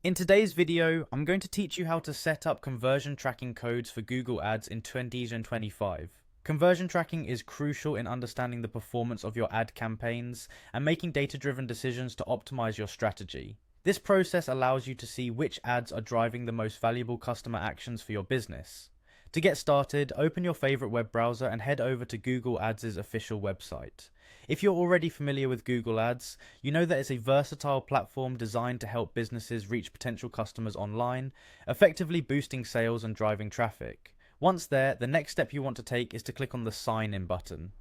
In today's video, I'm going to teach you how to set up conversion tracking codes for Google Ads in 2025. Conversion tracking is crucial in understanding the performance of your ad campaigns and making data-driven decisions to optimize your strategy. This process allows you to see which ads are driving the most valuable customer actions for your business. To get started, open your favorite web browser and head over to Google Ads' official website. If you're already familiar with Google Ads, you know that it's a versatile platform designed to help businesses reach potential customers online, effectively boosting sales and driving traffic. Once there, the next step you want to take is to click on the Sign In button.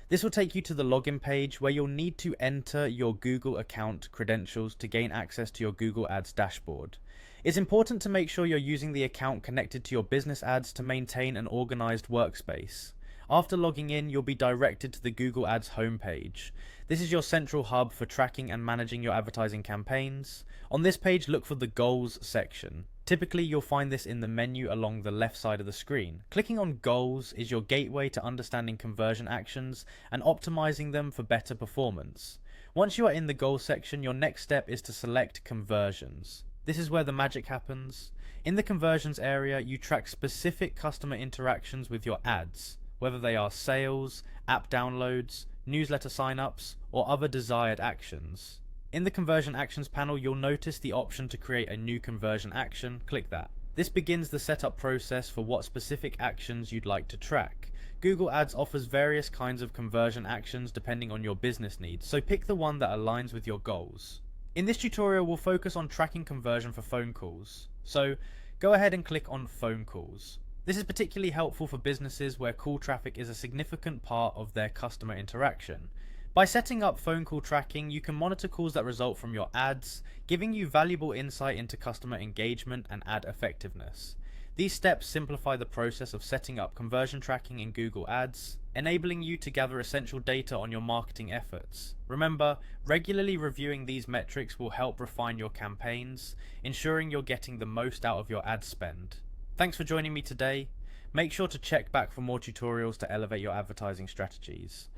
This will take you to the login page where you'll need to enter your Google account credentials to gain access to your Google Ads dashboard. It's important to make sure you're using the account connected to your business ads to maintain an organized workspace. After logging in, you'll be directed to the Google Ads homepage. This is your central hub for tracking and managing your advertising campaigns. On this page, look for the Goals section. Typically, you'll find this in the menu along the left side of the screen. Clicking on Goals is your gateway to understanding conversion actions and optimizing them for better performance. Once you are in the Goals section, your next step is to select Conversions. This is where the magic happens. In the Conversions area, you track specific customer interactions with your ads, whether they are sales, app downloads, newsletter signups, or other desired actions. In the Conversion Actions panel, you'll notice the option to create a new conversion action. Click that. This begins the setup process for what specific actions you'd like to track. Google Ads offers various kinds of conversion actions depending on your business needs, so pick the one that aligns with your goals. In this tutorial, we'll focus on tracking conversion for phone calls. So go ahead and click on Phone Calls. This is particularly helpful for businesses where call traffic is a significant part of their customer interaction. By setting up phone call tracking, you can monitor calls that result from your ads, giving you valuable insight into customer engagement and ad effectiveness. These steps simplify the process of setting up conversion tracking in Google Ads, enabling you to gather essential data on your marketing efforts. Remember, regularly reviewing these metrics will help refine your campaigns, ensuring you're getting the most out of your ad spend. Thanks for joining me today. Make sure to check back for more tutorials to elevate your advertising strategies.